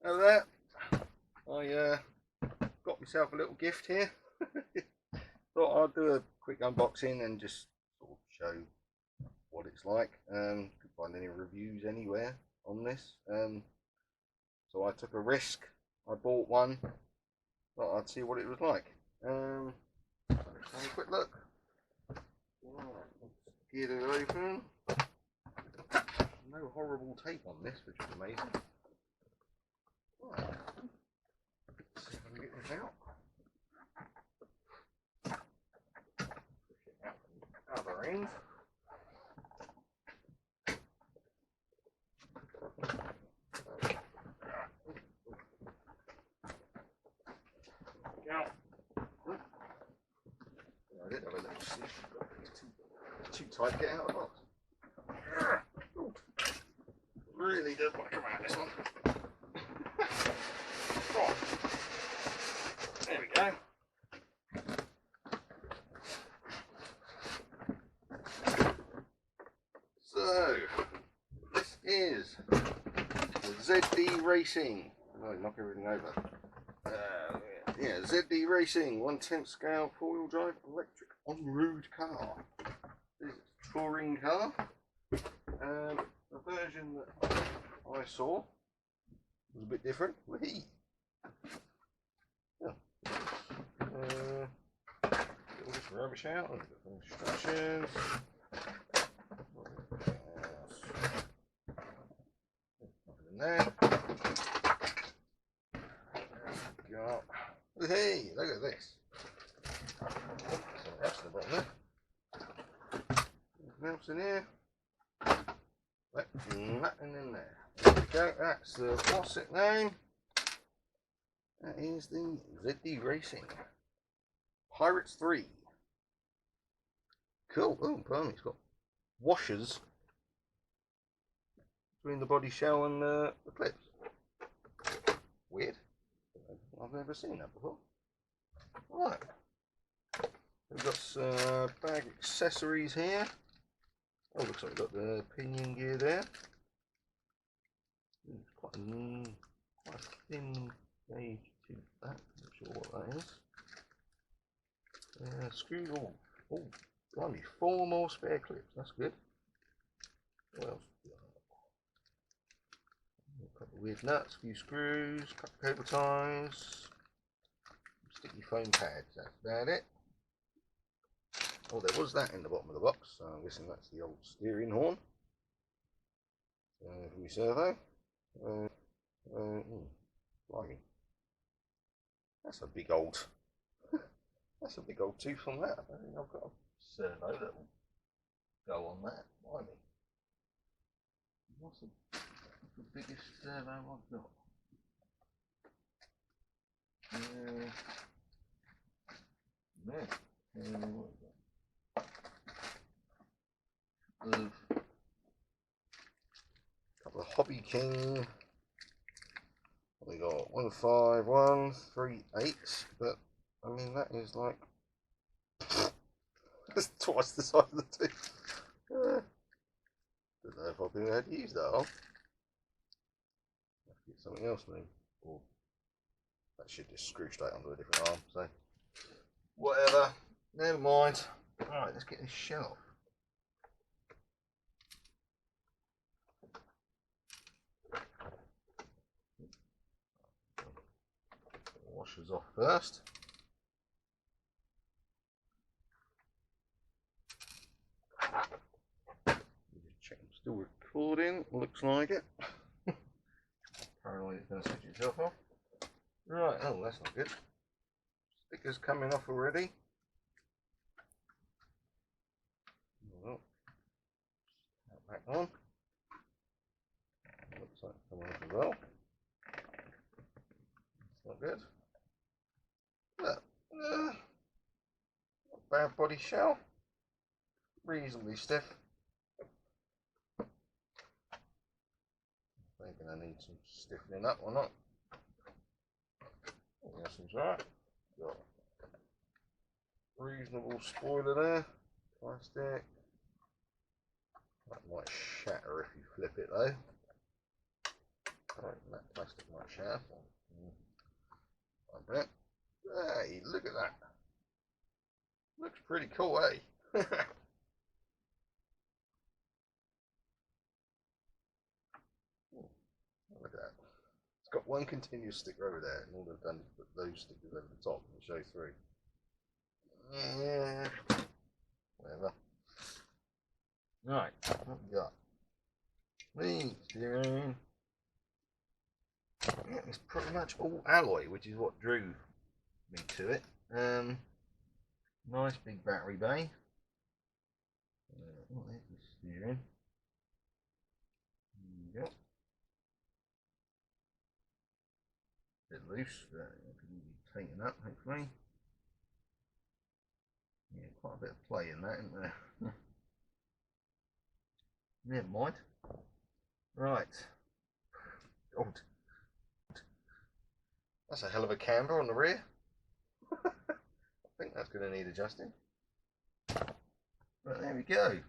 Hello there. I got myself a little gift here. Thought I'd do a quick unboxing and just sort of show what it's like. Couldn't find any reviews anywhere on this, so I took a risk. I bought one. Thought I'd see what it was like. Let's have a quick look. Get it open. No horrible tape on this, which is amazing. Right. Let's see if I can get this out. Push it out from the other end. Out. I did have a little snip. Too tight to get out of the box. Really does want to come out this one. Right. There we go. So this is the ZD Racing. Oh, knock everything over. Yeah, ZD Racing 1/10 scale 4-wheel drive electric on-road car. This is a touring car. The version that I saw was a bit different. Whee! Yeah. Get all this rubbish out. I've got some instructions. Nothing in there. Hey, look at this. Something else in the bottom there. Nothing else in here. Nothing in there. There we go. That's the what's it name? That is the ZD Racing Pirates3. Cool. Oh, blimey, it's got washers between the body shell and the clips. Weird. I've never seen that before. Right. We've got some bag accessories here. Oh, looks like we've got the pinion gear there. It's quite a thin gauge to that. Not sure what that is. Screws. Oh, blimey, 4 more spare clips. That's good. What else? A couple of weird nuts, a few screws, a couple of cable ties, sticky foam pads. That's about it. Oh, there was that in the bottom of the box, so I'm guessing that's the old steering horn for my servo. Blimey. That's a big old that's a big old tooth on that. I don't think I've got a servo that will go on that. Blimey. What's the biggest servo I've got? Couple of Hobby King. We got 15138, but I mean that is like that's twice the size of the tooth. Don't know if I'll be able to use that on. Get something else maybe. Or that should just screw straight onto a different arm, so whatever. Never mind. Alright, let's get this shell off. Washers off first. Just check I'm still recording. Looks like it. Apparently it's going to switch itself off. Right, oh that's not good. Stickers coming off already. Well, back on. Looks like it's coming off as well. That's not good. Look, not bad body shell. Reasonably stiff. I'm thinking I need some stiffening up or not. That seems right. Got reasonable spoiler there. Plastic. That might shatter if you flip it though. Right, that plastic might shaft. Like that. Hey, look at that. Looks pretty cool, eh? Look at that. It's got one continuous sticker over there, and all they've done is put those stickers over the top and show through. Yeah, whatever. Right, what we got? Steering. Yeah, it's pretty much all alloy, which is what drew me to it. Nice big battery bay. What is the steering? There you go. Bit loose, but it can be tightened up hopefully. Yeah, quite a bit of play in that, isn't there? Never mind. Right. Oh, that's a hell of a camber on the rear. I think that's going to need adjusting. But there we go.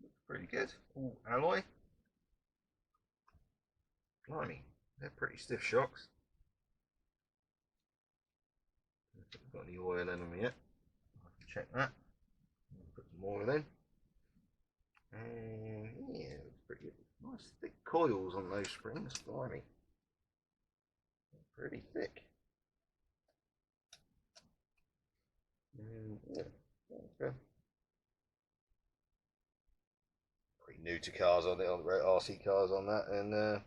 Looks pretty good. All alloy. Blimey, they're pretty stiff shocks. Haven't got any oil in them yet. I have to check that. Put some oil in. And yeah, it's pretty good. Nice thick coils on those springs. Blimey. Pretty thick. Yeah, okay. Pretty new to cars on it, on the RC cars on that, and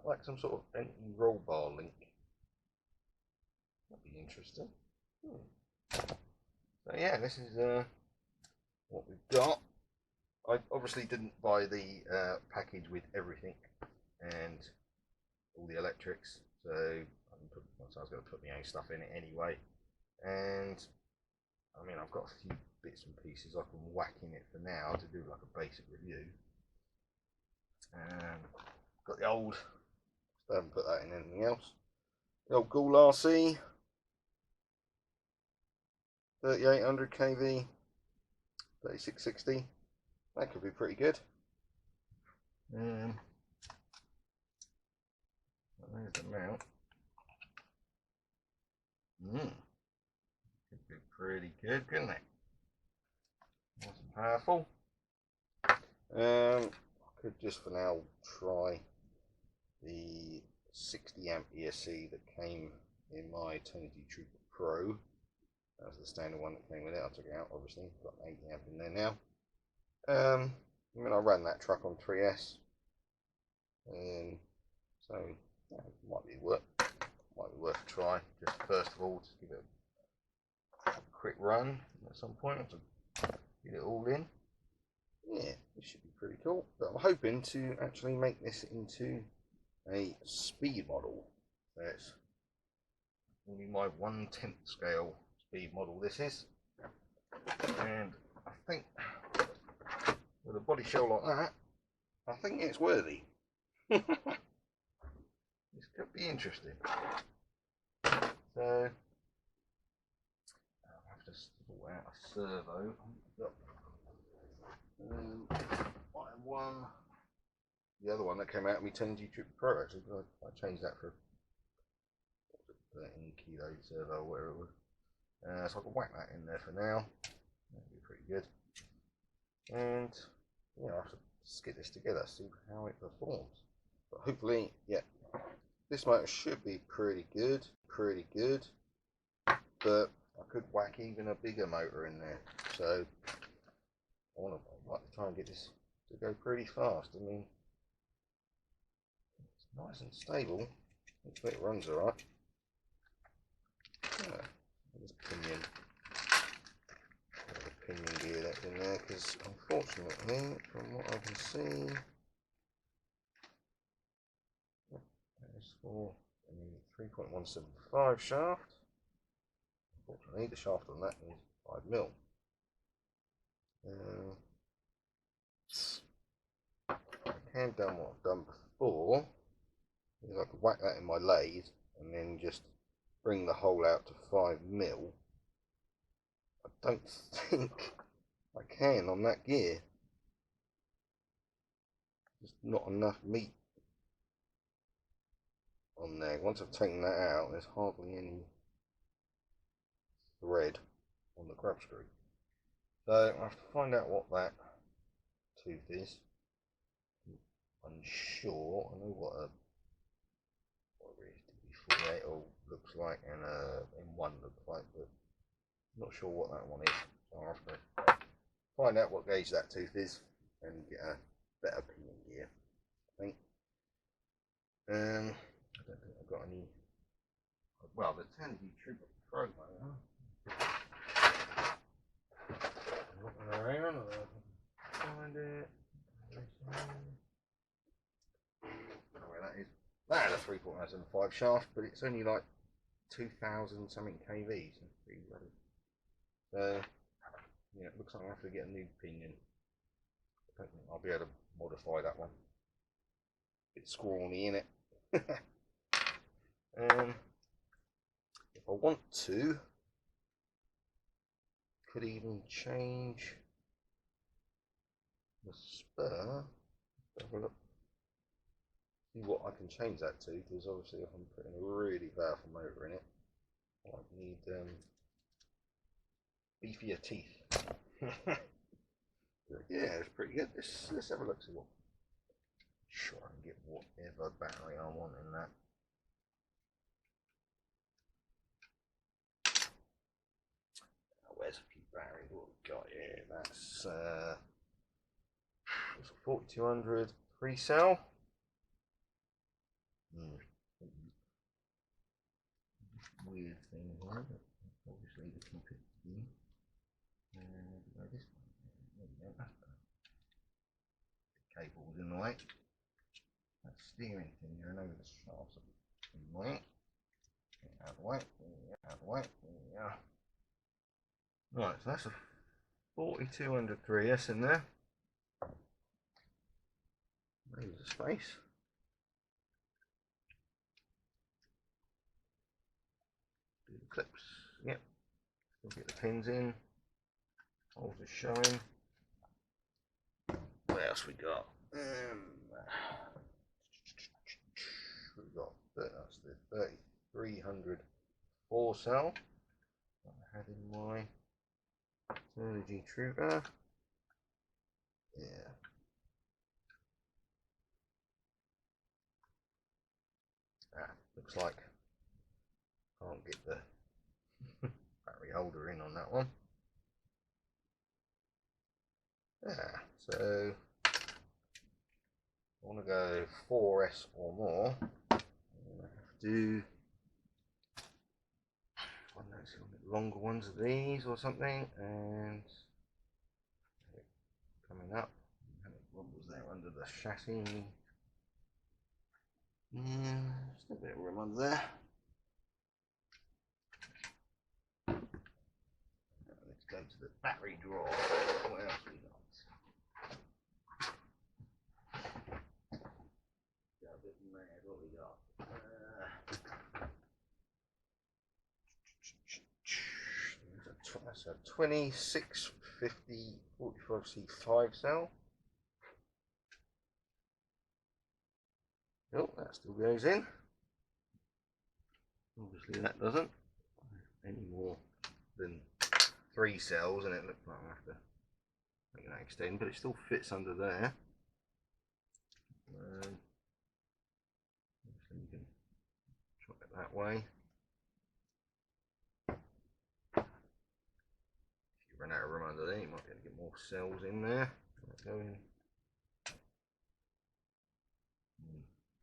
like some sort of Bentley roll bar link. That'd be interesting. So yeah, this is what we've got. I obviously didn't buy the package with everything and all the electrics, so I was going to put my own stuff in it anyway. And I mean, I've got a few bits and pieces I can whack in it for now to do like a basic review. Got the old, I haven't put that in anything else. The old Ghoul RC 3800 kV 3660. That could be pretty good. There's the mount. Could be pretty good, couldn't it? Nice and powerful. I could just for now try the 60 amp ESC that came in my Eternity Trooper Pro. That was the standard one that came with it. I took it out, obviously. Got 80 amp in there now. I mean, I ran that truck on 3S, so yeah, it might be worth a try. Just first of all, just give it a quick run at some point to get it all in. Yeah, this should be pretty cool. But I'm hoping to actually make this into a speed model. That's going to be my 1/10 scale speed model. This is, and I think with a body shell like that, I think it's worthy. This could be interesting. So I'll have to sort out a servo. One, the other one that came out of me 10G Trooper Pro, actually, I changed that for 13 kilo servo, whatever it was. So I can whack that in there for now. That'd be pretty good. And yeah, I'll have to skid this together, see how it performs. But hopefully, yeah, this motor should be pretty good. But I could whack even a bigger motor in there. So I'd like to try and get this to go pretty fast. I mean, it's nice and stable. Hopefully it runs alright. Yeah, there's pinion. The pinion gear that's in there, because unfortunately, from what I can see, there's for a 3.175 shaft. Unfortunately, the shaft on that is 5mm. I can do what I've done before, is I could whack that in my lathe and then just bring the hole out to 5mm. I don't think I can on that gear. Just not enough meat. on there. Once I've taken that out, there's hardly any thread on the grub screw. So I have to find out what that tooth is. I'm unsure. I know what a TC-10 looks like and M1 looks like, but I'm not sure what that one is. So I'll have to find out what gauge that tooth is and get a better pinion gear, I think. I don't think I've got any. Well, the 10 Trooper Pro motor. Looking around, find it. Where that is. That had a 3.075 shaft, but it's only like 2,000 something kV, so pretty low. So yeah, it looks like I'll have to get a new pinion. I don't think I'll be able to modify that one. A bit scrawny in it. If I want to, could even change the spur. Have a look. See what I can change that to, because obviously if I'm putting a really powerful motor in it, I need beefier teeth. Yeah, it's pretty good. Let's have a look. See what. Sure, I can get whatever battery I want in that. Where's a few batteries? What we got here? That's 4200 3-cell. Weird thing here, but obviously to keep it in. And this one. The cable's in the way. That steering thing there, I know the shafts are in the way. Get out of the way. Out of the way. Yeah. Right, so that's a 4200 3S in there. There's the space. Do the clips. Yep. We'll get the pins in. Holes are showing. What else we got? We've got that's the 3300 4-cell. I had in my TC Trooper. Yeah. Looks like I can't get the battery holder in on that one. Yeah, so I want to go 4S or more. I'm going to have to, I don't know, some longer ones of these or something, and coming up, what was there under the chassis? Yeah, just a bit of room under there. Let's go to the battery drawer. What else we got? Got a bit mad. What we got? That's a 2650 45C 5-cell. Oh, that still goes in. Obviously that doesn't. Any more than 3 cells, and it looks like I have to make that extend, but it still fits under there. Obviously you can try it that way. If you run out of room under there, you might be able to get more cells in there. Go in.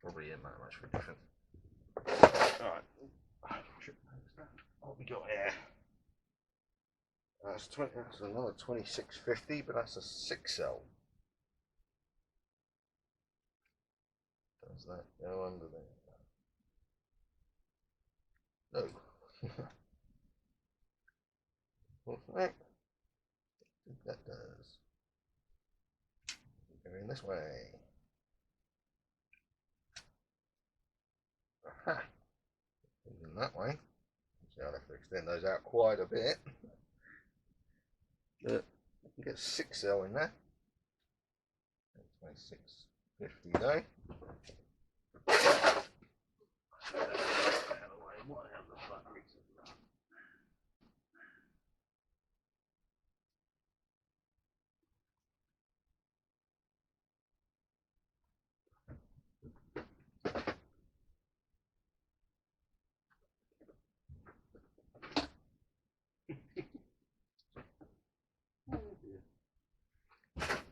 Probably isn't that much of a difference. Alright, what we got here? That's another 2650, but that's a 6-cell. Does that go under there? No. What's that? I think that does. Going this way. Aha. In that way. So I'll have to extend those out quite a bit. But you can get 6-cell in there. 2650 though.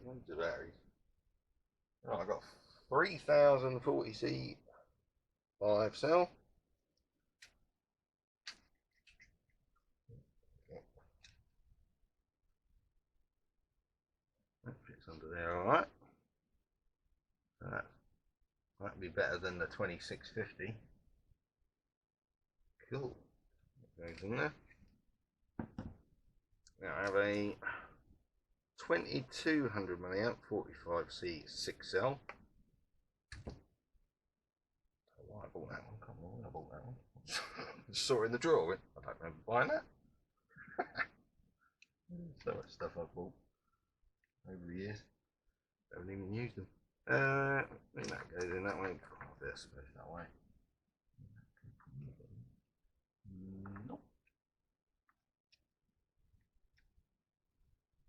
Loads of batteries. Right, I've got 3040C 5 cell. That fits under there alright. That'd be better than the 2650. Cool. That goes in there. Now I have a 2200 milliamp 45C 6 cell. Why I bought that one? Can't remember when I bought that one. Just saw it in the drawer. I don't remember buying that. So much stuff I've bought over the years. Haven't even used them. I think that goes in that way. Oh, they're supposed that way. Nope.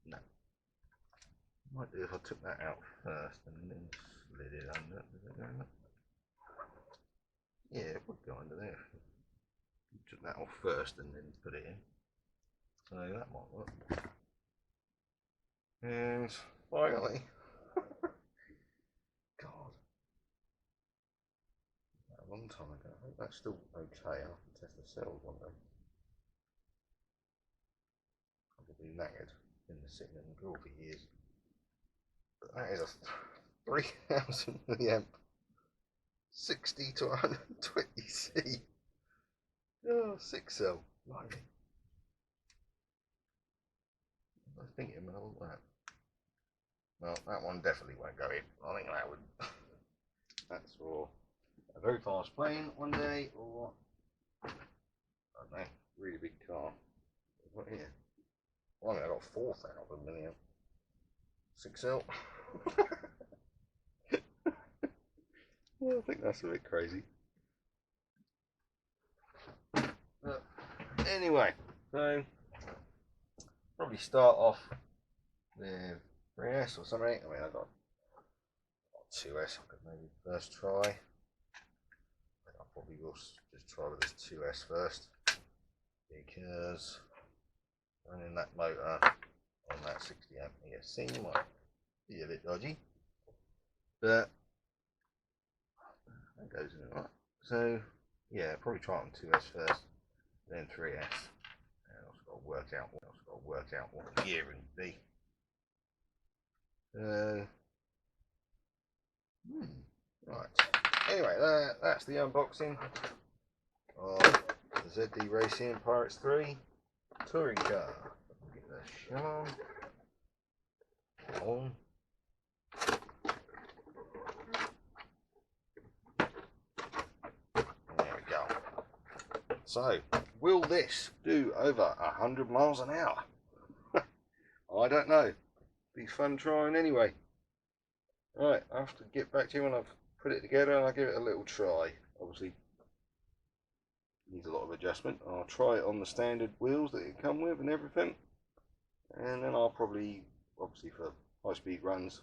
No. Might do if I took that out first and then slid it under. Does it go in there? Yeah, it would go under there. You took that off first and then put it in. So that might work. And finally, God, a long time ago. I think that's still okay. I'll have to test the cells one day. Probably knackered. Been sitting in the drawer for years. But that is a 3000 milliamp 60 to 120C. Oh, 6 cell. Blimey. I was thinking about that. Well, that one definitely won't go in. I think that would. That's for a very fast plane one day, or I don't know, really big car. What here? Well, I got 4,000 milliamp 6 cell. Yeah, I think that's a bit crazy. But anyway, so probably start off with 3S or something. I mean, I got 2S. I could maybe first try. I probably will just try with this 2S first, because running that motor on that 60 amp ESC might be a bit dodgy, but that goes in right. So yeah, probably try it on 2S first, then 3S. And I've got to work out what the gearing would be. Right. Anyway, that's the unboxing of the ZD Racing Pirates3 touring car. Get the shut on. There we go. So, will this do over 100 miles an hour? I don't know. Be fun trying anyway. Right, I have to get back to you when I've put it together and I'll give it a little try. Obviously, needs a lot of adjustment. I'll try it on the standard wheels that it come with and everything, and then I'll probably, obviously for high-speed runs,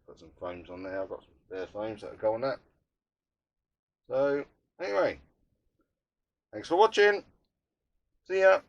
put some foams on there. I've got some spare foams that'll go on that. So anyway, thanks for watching. See ya.